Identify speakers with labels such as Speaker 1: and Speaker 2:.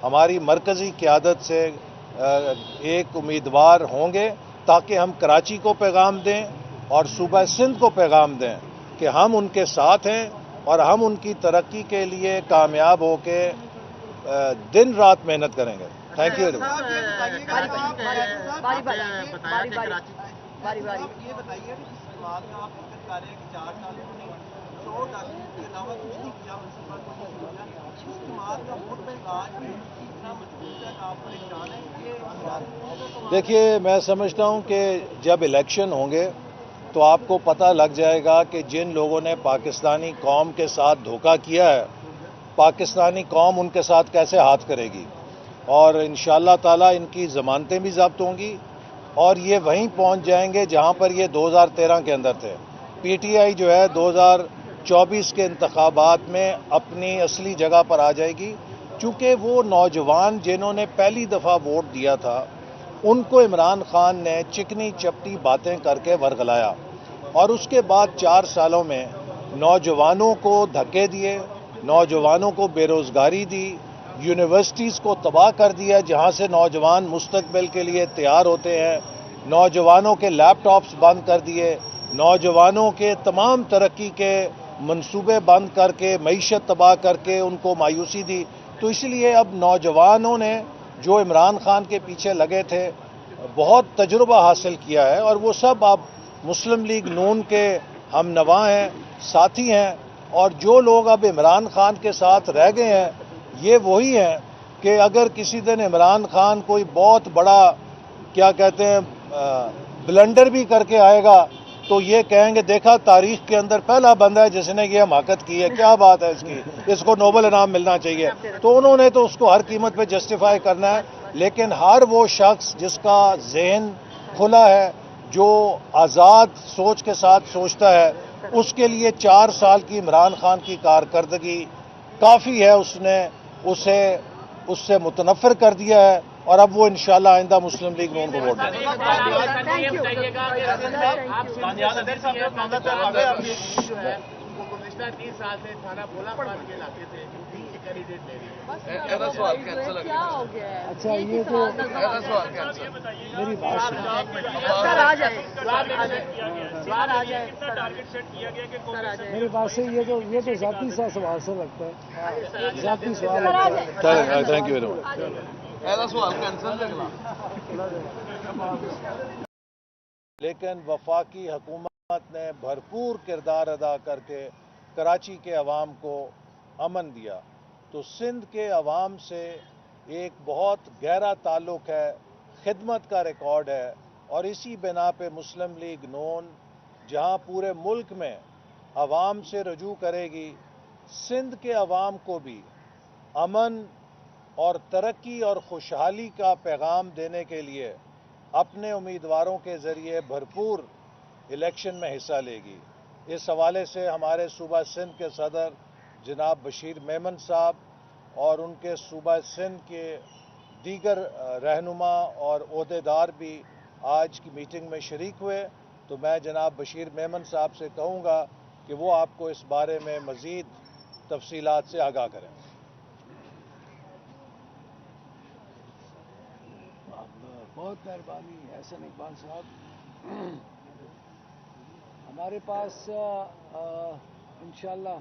Speaker 1: ہماری مرکزی قیادت سے ایک امیدوار ہوں گے تاکہ ہم کراچی کو پیغام دیں اور صوبہ سندھ کو پیغام دیں کہ ہم ان کے ساتھ ہیں اور ہم ان کی ترقی کے لیے کامیاب ہو کے دن رات محنت کریں گے. Thank you. دیکھیے میں سمجھتا ہوں کہ جب الیکشن ہوں گے تو آپ کو پتہ لگ جائے گا کہ جن لوگوں نے پاکستانی قوم کے ساتھ دھوکہ کیا ہے پاکستانی قوم ان کے ساتھ کیسے ہاتھ کرے گی، اور انشاءاللہ تعالی ان کی ضمانتیں بھی ضبط ہوں گی اور یہ وہیں پہنچ جائیں گے جہاں پر یہ 2013 کے اندر تھے. پی ٹی آئی جو ہے 2024 کے انتخابات میں اپنی اصلی جگہ پر آ جائے گی، چونکہ وہ نوجوان جنہوں نے پہلی دفعہ ووٹ دیا تھا ان کو عمران خان نے چکنی چپٹی باتیں کر کے ورگلایا اور اس کے بعد 4 سالوں میں نوجوانوں کو دھکے دیے، نوجوانوں کو بے روزگاری دی، یونیورسٹیز کو تباہ کر دیا جہاں سے نوجوان مستقبل کے لیے تیار ہوتے ہیں، نوجوانوں کے لیپ ٹاپس بند کر دیے، نوجوانوں کے تمام ترقی کے منصوبے بند کر کے معیشت تباہ کر کے ان کو مایوسی دی. تو اس لیے اب نوجوانوں نے جو عمران خان کے پیچھے لگے تھے بہت تجربہ حاصل کیا ہے اور وہ سب اب مسلم لیگ نون کے ہم نوا ہیں، ساتھی ہیں، اور جو لوگ اب عمران خان کے ساتھ رہ گئے ہیں یہ وہی ہیں کہ اگر کسی دن عمران خان کوئی بہت بڑا کیا کہتے ہیں بلنڈر بھی کر کے آئے گا تو یہ کہیں گے دیکھا تاریخ کے اندر پہلا بندہ ہے جس نے یہ حماقت کی ہے، کیا بات ہے اس کی، اس کو نوبل انعام ملنا چاہیے. تو انہوں نے تو اس کو ہر قیمت پہ جسٹیفائی کرنا ہے، لیکن ہر وہ شخص جس کا ذہن کھلا ہے، جو آزاد سوچ کے ساتھ سوچتا ہے، اس کے لیے 4 سال کی عمران خان کی کارکردگی کافی ہے. اس نے اس سے متنفر کر دیا ہے اور اب وہ انشاءاللہ آئندہ مسلم لیگ نون کو ووٹ دیں گے.
Speaker 2: گزشتہ 30 سال سے تھانہ بھولا پڑھ کے علاقے سے کینڈیڈیٹ لے رہی ہے.
Speaker 3: اچھا یہ تو میری بات میری بات سے یہ تو ذاتی سا سوال سے لگتا ہے، ذاتی سوال لگتا ہے.
Speaker 1: Thank you very much. لیکن وفاقی حکومت نے بھرپور کردار ادا کر کے کراچی کے عوام کو امن دیا. تو سندھ کے عوام سے ایک بہت گہرا تعلق ہے، خدمت کا ریکارڈ ہے، اور اسی بنا پہ مسلم لیگ نون جہاں پورے ملک میں عوام سے رجوع کرے گی، سندھ کے عوام کو بھی امن اور ترقی اور خوشحالی کا پیغام دینے کے لیے اپنے امیدواروں کے ذریعے بھرپور الیکشن میں حصہ لے گی. اس حوالے سے ہمارے صوبہ سندھ کے صدر جناب بشیر میمن صاحب اور ان کے صوبہ سندھ کے دیگر رہنما اور عہدیدار بھی آج کی میٹنگ میں شریک ہوئے. تو میں جناب بشیر میمن صاحب سے کہوں گا کہ وہ آپ کو اس بارے میں مزید تفصیلات سے آگاہ کریں.
Speaker 3: بہت مہربانی احسن اقبال صاحب. ہمارے پاس انشاءاللہ